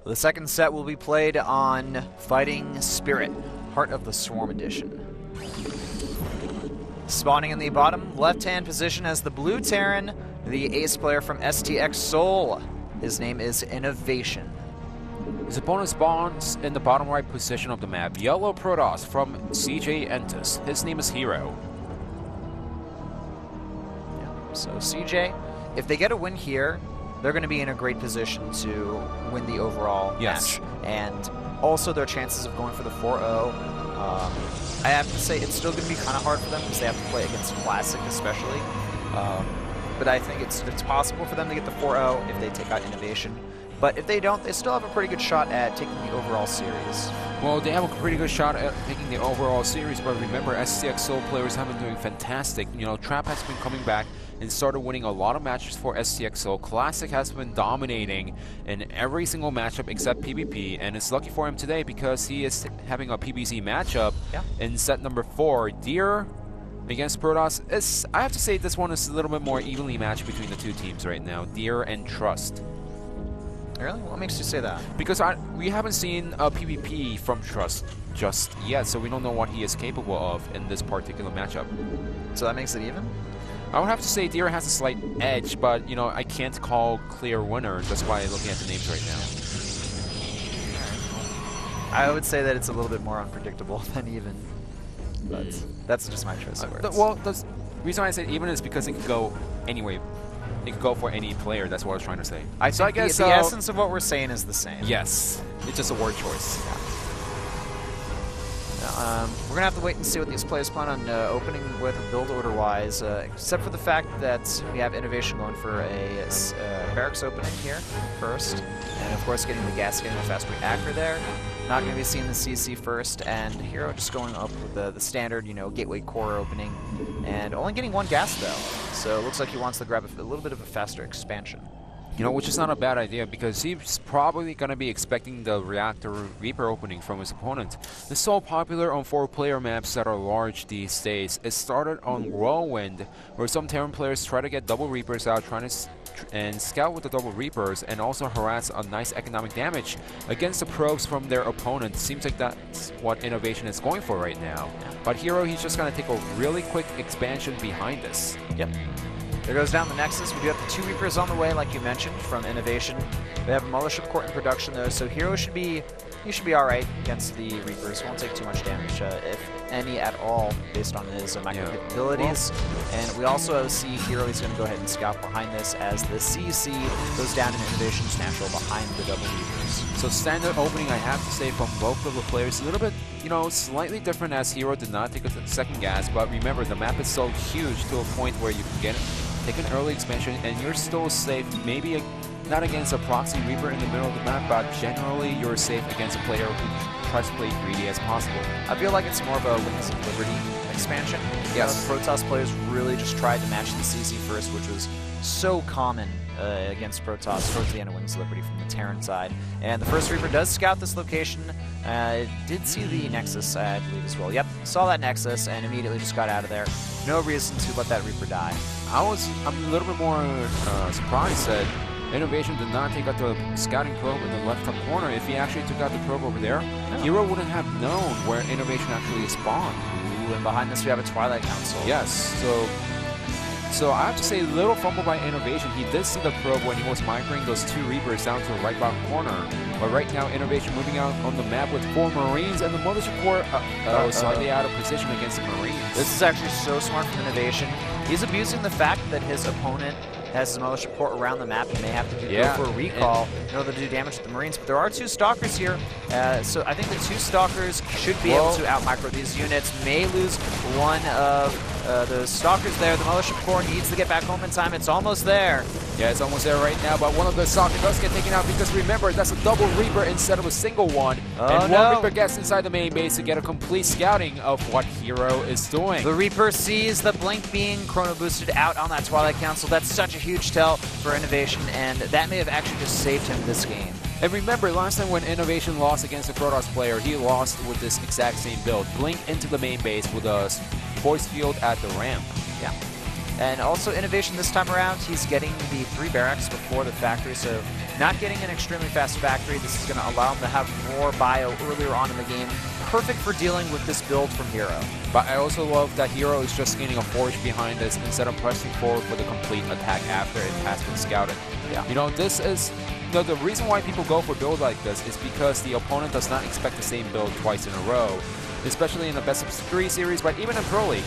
The second set will be played on Fighting Spirit, Heart of the Swarm Edition. Spawning in the bottom left-hand position as the blue Terran, the ace player from STX Seoul. His name is Innovation. His opponent spawns in the bottom right position of the map. Yellow Protoss from CJ Entus. His name is herO. Yeah. So CJ, if they get a win here, they're going to be in a great position to win the overall match. And also their chances of going for the 4-0. I have to say it's still going to be kind of hard for them because they have to play against Classic especially. But I think it's possible for them to get the 4-0 if they take out Innovation. But if they don't, they still have a pretty good shot at taking the overall series. Well, they have a pretty good shot at taking the overall series, but remember, STX Seoul players have been doing fantastic. You know, Trap has been coming back and started winning a lot of matches for STX Seoul. Classic has been dominating in every single matchup except PvP, and it's lucky for him today because he is having a PBC matchup in set number 4. Deer against Protoss. I have to say this one is a little bit more evenly matched between the two teams right now, Deer and Trust. Really? What makes you say that? Because we haven't seen a PvP from Trust just yet, so we don't know what he is capable of in this particular matchup. So that makes it even? I would have to say Deer has a slight edge, but you know, I can't call clear winner. That's why I'm looking at the names right now. I would say that it's a little bit more unpredictable than even, but that's just my choice of words. Well, the reason why I said even is because it could go anyway. It could go for any player. That's what I was trying to say. So I guess the essence of what we're saying is the same. Yes, it's just a word choice. We're gonna have to wait and see what these players plan on opening with build order-wise, except for the fact that we have Innovation going for a barracks opening here first, and of course getting the gas, getting a fast reactor there. Not going to be seeing the CC first, and herO just going up with the standard, you know, gateway core opening, and only getting one gas though. So it looks like he wants to grab a little bit of a faster expansion. You know, which is not a bad idea because he's probably going to be expecting the Reactor Reaper opening from his opponent. It's so popular on 4-player maps that are large these days. It started on Whirlwind, where some Terran players try to get double Reapers out, trying to and scout with the double Reapers, and also harass a nice economic damage against the probes from their opponent. Seems like that's what Innovation is going for right now. But herO, he's just going to take a really quick expansion behind this. Yep. There goes down the Nexus. We do have the 2 Reapers on the way, like you mentioned, from Innovation. We have a Mothership Court in production, though, so herO should be all right against the Reapers. Won't take too much damage, if any at all, based on his micro capabilities. And we also see herO is going to go ahead and scout behind this as the CC goes down in Innovation's natural behind the double Reapers. So standard opening, I have to say, from both of the players, a little bit, you know, slightly different as herO did not take a second gas, but remember, the map is so huge to a point where you can take an early expansion and you're still safe, maybe not against a proxy Reaper in the middle of the map, but generally you're safe against a player who tries to play greedy as possible. I feel like it's more of a Wings of Liberty expansion. Yes. Protoss players really just tried to match the CC first, which was so common against Protoss towards the end of Wings of Liberty from the Terran side. And the first Reaper does scout this location. Did see the Nexus, I believe, as well. Yep, saw that Nexus and immediately just got out of there. No reason to let that Reaper die. I'm a little bit more surprised that Innovation did not take out the scouting probe in the left top corner. If he actually took out the probe over there, herO wouldn't have known where Innovation actually spawned. Ooh, and behind this we have a Twilight Council. Yes, so I have to say, little fumble by Innovation. He did see the probe when he was migrating those 2 Reapers down to the right bottom corner. But right now, Innovation moving out on the map with 4 Marines, and the Mothership Core slightly out of position against the Marines. This is actually so smart from Innovation. He's abusing the fact that his opponent has his Mothership Core around the map and may have to go for a recall in order to do damage to the Marines. But there are 2 Stalkers here, so I think the 2 Stalkers should be able to out-micro these units. May lose one of the Stalkers there. The Mothership Core needs to get back home in time. It's almost there. Yeah, it's almost there right now, but one of the Stalkers does get taken out because remember, that's a double Reaper instead of a single one. And one Reaper gets inside the main base to get a complete scouting of what herO is doing. The Reaper sees the Blink being chrono boosted out on that Twilight Council. That's such a huge tell for Innovation, and that may have actually just saved him this game. And remember, last time when Innovation lost against a Protoss player, he lost with this exact same build. Blink into the main base with a force field at the ramp. Yeah. And also Innovation this time around, he's getting the 3 barracks before the factory, so not getting an extremely fast factory. This is going to allow him to have more bio earlier on in the game. Perfect for dealing with this build from herO. But I also love that herO is just gaining a forge behind this instead of pressing forward for the complete attack after it has been scouted. Yeah. You know, this is... No, the reason why people go for a build like this is because the opponent does not expect the same build twice in a row, especially in the best of 3 series, but even in Pro League.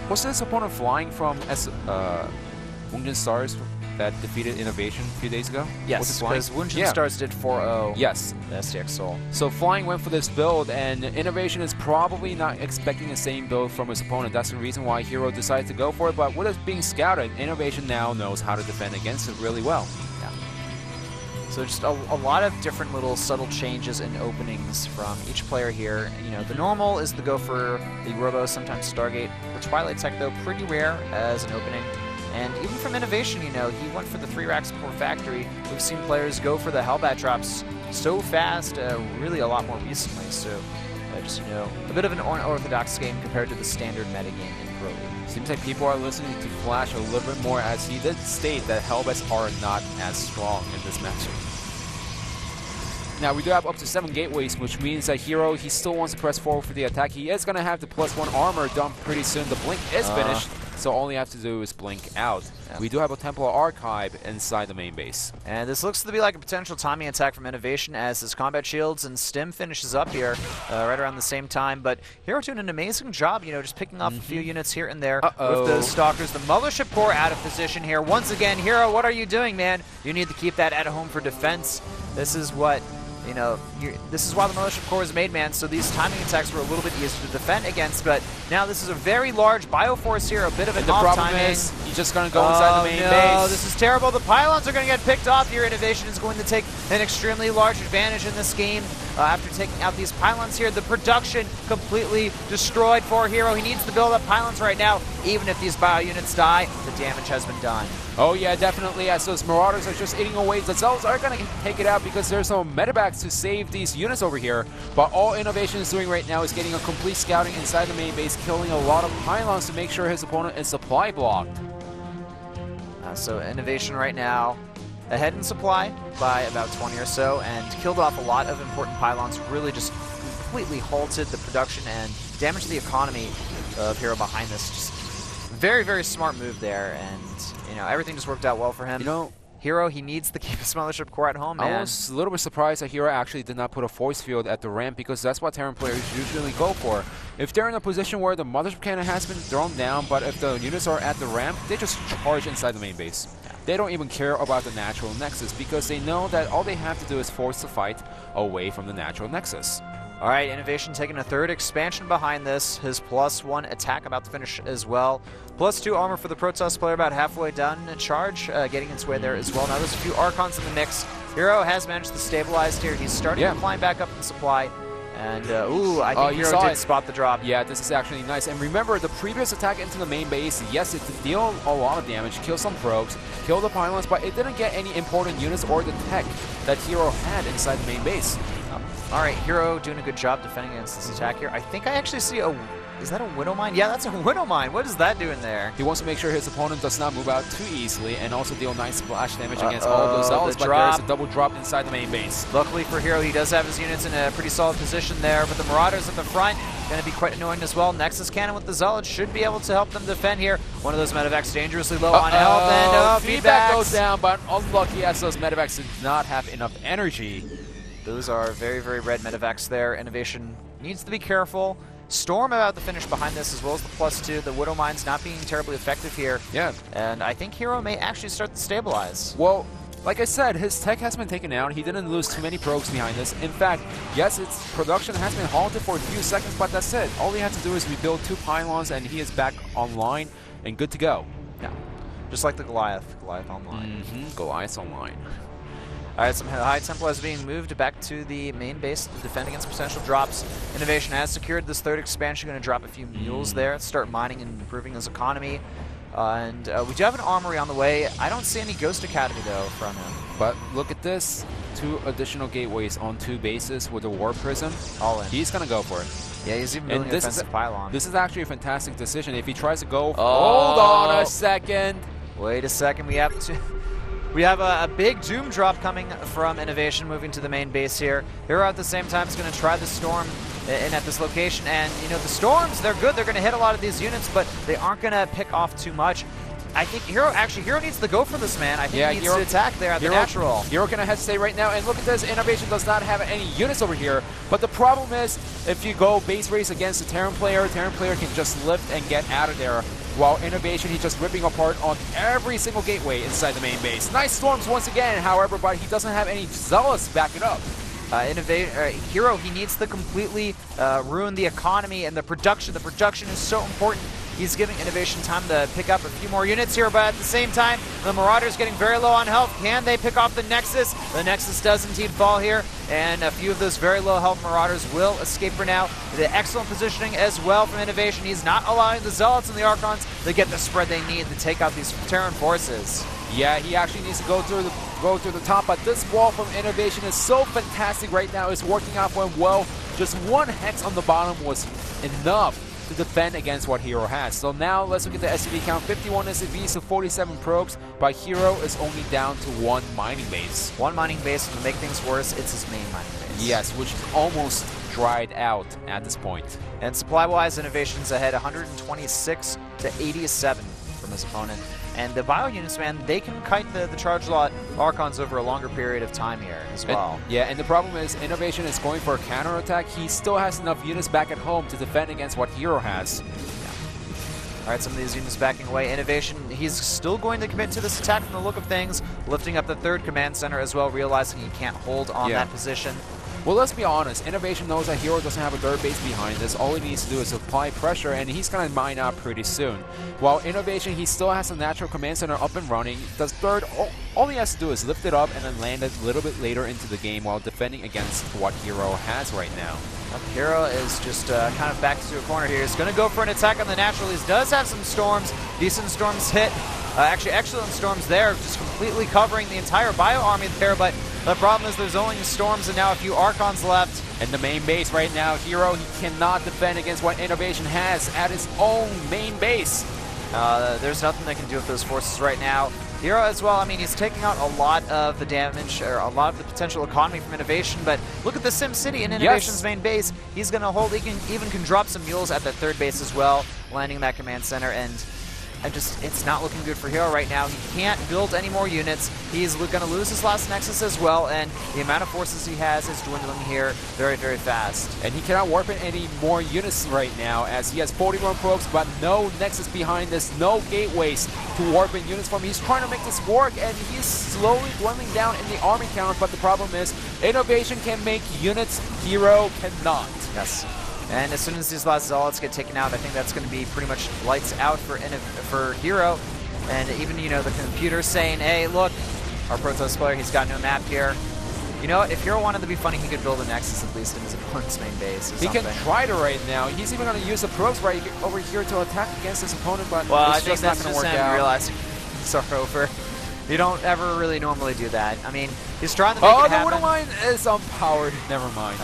Was this opponent flying from Wunjin Stars that defeated Innovation a few days ago? Yes, because Wunjin Stars did 4-0 yes. the STX Seoul. So Flying went for this build, and Innovation is probably not expecting the same build from his opponent. That's the reason why herO decided to go for it, but with it being scouted, Innovation now knows how to defend against it really well. So just a lot of different little subtle changes and openings from each player here. You know, the normal is the go for the Robo, sometimes Stargate. The Twilight Tech, though, pretty rare as an opening. And even from Innovation, you know, he went for the 3 racks before Factory. We've seen players go for the Hellbat drops so fast, really a lot more recently. So just, you know, a bit of an unorthodox game compared to the standard metagame in Pro League. Seems like people are listening to Flash a little bit more, as he did state that Hellbats are not as strong in this matchup. Now, we do have up to 7 gateways, which means that herO, he still wants to press forward for the attack. He is going to have the +1 armor done pretty soon. The blink is finished, so all you have to do is blink out. Yeah. We do have a Templar Archive inside the main base. And this looks to be like a potential timing attack from Innovation as his combat shields and stim finishes up here right around the same time. But herO doing an amazing job, you know, just picking off a few units here and there with those Stalkers. The Mothership Core out of position here. Once again, herO, what are you doing, man? You need to keep that at home for defense. This is what... You know, this is why the Mothership Core was made, man, so these timing attacks were a little bit easier to defend against, but now this is a very large Bioforce here, a bit of an off timing. Is, he's just going to go inside the main base. This is terrible. The pylons are going to get picked off here. Innovation is going to take an extremely large advantage in this game. After taking out these pylons here, the production completely destroyed for herO. He needs to build up pylons right now. Even if these bio units die, the damage has been done. Oh yeah, definitely, as those Marauders are just eating away. The Zealots are going to take it out because there's no medevacs to save these units over here. But all Innovation is doing right now is getting a complete scouting inside the main base, killing a lot of pylons to make sure his opponent is supply blocked. So Innovation right now ahead in supply by about 20 or so, and killed off a lot of important pylons, really just completely halted the production and damaged the economy of herO behind this. Just very, very smart move there, and you know, everything just worked out well for him. You know, herO, he needs to keep his Mothership Core at home, man. I was a little bit surprised that herO actually did not put a force field at the ramp, because that's what Terran players usually go for. If they're in a position where the Mothership Cannon has been thrown down, but if the units are at the ramp, they just charge inside the main base. They don't even care about the natural nexus, because they know that all they have to do is force the fight away from the natural nexus. All right, Innovation taking a 3rd expansion behind this. His +1 attack about to finish as well. +2 armor for the Protoss player about halfway down in charge, getting its way there as well. Now there's a few Archons in the mix. herO has managed to stabilize here. He's starting to climb back up in supply. And, I think herO did spot the drop. Yeah, this is actually nice. And remember, the previous attack into the main base, yes, it did deal a lot of damage, kill some probes, kill the pylons, but it didn't get any important units or the tech that herO had inside the main base. All right, herO doing a good job defending against this attack here. I think I actually see a... Is that a Widow Mine? Yeah, that's a Widow Mine. What is that doing there? He wants to make sure his opponent does not move out too easily and also deal nice splash damage against all of those Zealots, but there's a double drop inside the main base. Luckily for herO, he does have his units in a pretty solid position there, but the Marauders at the front going to be quite annoying as well. Nexus Cannon with the Zealots should be able to help them defend here. One of those medevacs dangerously low on health, and feedback goes down, but unlucky as those medevacs did not have enough energy. Those are very, very red medevacs there. Innovation needs to be careful. Storm about to finish behind this, as well as the +2. The Widow Mine's not being terribly effective here. Yeah. And I think herO may actually start to stabilize. Well, like I said, his tech has been taken out. He didn't lose too many probes behind this. In fact, yes, its production has been halted for a few seconds, but that's it. All he had to do is rebuild 2 pylons, and he is back online and good to go. Yeah. Just like the Goliath online. Goliath online. All right, some High Templars being moved back to the main base to defend against potential drops. Innovation has secured this 3rd expansion, going to drop a few mules there, start mining and improving his economy. And we do have an armory on the way. I don't see any Ghost Academy, though, from him. But look at this. 2 additional gateways on 2 bases with a War Prism. All in. He's going to go for it. Yeah, he's even building an offensive pylon. This is actually a fantastic decision. If he tries to go... Hold on a second. Wait a second. We have a big Doom drop coming from Innovation moving to the main base here. herO at the same time is going to try the Storm in at this location. And, you know, the Storms, they're good. They're going to hit a lot of these units, but they aren't going to pick off too much. I think herO needs to go for this, man. I think he needs to attack there at the natural. herO going to hesitate right now, and look at this. Innovation does not have any units over here, but the problem is, if you go base race against a Terran player can just lift and get out of there, while Innovation, he's just ripping apart on every single gateway inside the main base. Nice Storms once again, however, but he doesn't have any Zealots to back it up. herO, he needs to completely ruin the economy and the production. The production is so important. He's giving Innovation time to pick up a few more units here, but at the same time, the Marauders getting very low on health. Can they pick off the Nexus? The Nexus does indeed fall here, and a few of those very low health Marauders will escape for now. The excellent positioning as well from Innovation. He's not allowing the Zealots and the Archons to get the spread they need to take out these Terran forces. Yeah, he actually needs to go through the top, but this wall from Innovation is so fantastic right now. It's working out for him well. Just 1 Hex on the bottom was enough to defend against what herO has. So now let's look at the SCV count. 51 SCVs to 47 probes, but herO is only down to 1 mining base. 1 mining base, and to make things worse, it's his main mining base. Yes, which is almost dried out at this point. And supply-wise, Innovation's ahead 126 to 87 from his opponent. And the bio units, man, they can kite the charge lot Archons over a longer period of time here as well. And the problem is Innovation is going for a counterattack. He still has enough units back at home to defend against what herO has. Yeah. All right, some of these units backing away. Innovation, he's still going to commit to this attack from the look of things, lifting up the 3rd command center as well, realizing he can't hold on that position. Well, let's be honest. Innovation knows that herO doesn't have a 3rd base behind this. All he needs to do is apply pressure, and he's going to mine out pretty soon. While Innovation, he still has a natural command center up and running. The 3rd, all he has to do is lift it up and then land it a little bit later into the game while defending against what herO has right now. herO is just kind of back to a corner here. He's going to go for an attack on the natural. He does have some Storms. Decent Storms hit. Actually, excellent Storms there, just completely covering the entire bio army there, but the problem is there's only Storms and now a few Archons left. In the main base right now, herO, he cannot defend against what Innovation has at his own main base. There's nothing they can do with those forces right now. herO as well, I mean, he's taking out a lot of the damage, or a lot of the potential economy from Innovation, but look at the Sim City in Innovation's main base. He's going to hold, he even can drop some mules at that 3rd base as well, landing that command center, and it's not looking good for herO right now. He can't build any more units. He's going to lose his last Nexus as well, and the amount of forces he has is dwindling here very, very fast. And he cannot warp in any more units right now, as he has 41 probes, but no Nexus behind this, no gateways to warp in units from him. He's trying to make this work, and he's slowly dwindling down in the army count, but the problem is Innovation can make units, herO cannot. Yes. And as soon as these last Zealots get taken out, I think that's going to be pretty much lights out for herO. And even, you know, the computer saying, hey, look, our Protoss player, he's got no map here. You know, if herO wanted to be funny, he could build a Nexus at least in his opponent's main base or something. He can try to right now. He's even going to use the probes right over here to attack against his opponent, but it's just not going to work out. Realizing it's over. You don't ever really normally do that. I mean, he's trying to make it happen. Oh, the Widow Mine is unpowered. Never mind.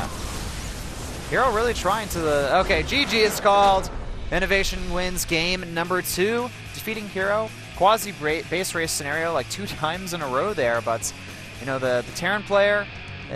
herO really trying to okay, GG is called. Innovation wins game number 2, defeating herO. Quasi base race scenario like 2 times in a row there, but you know the Terran player,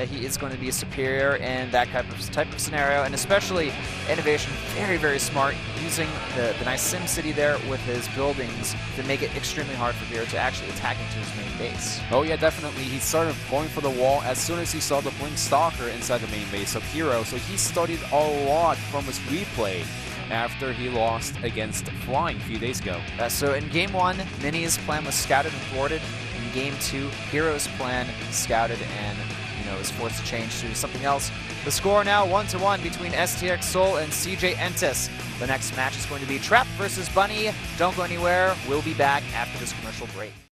he is going to be superior in that type of scenario, and especially Innovation, very, very smart, using the nice Sim City there with his buildings to make it extremely hard for herO to actually attack into his main base. Oh yeah, definitely. He started going for the wall as soon as he saw the Blink Stalker inside the main base of herO, so he studied a lot from his replay after he lost against Flying a few days ago. So in Game 1, Mini's plan was scouted and thwarted. In Game 2, herO's plan scouted and is forced to change to something else. The score now 1-1 between STX Seoul and CJ Entis. The next match is going to be Trap versus Bunny. Don't go anywhere. We'll be back after this commercial break.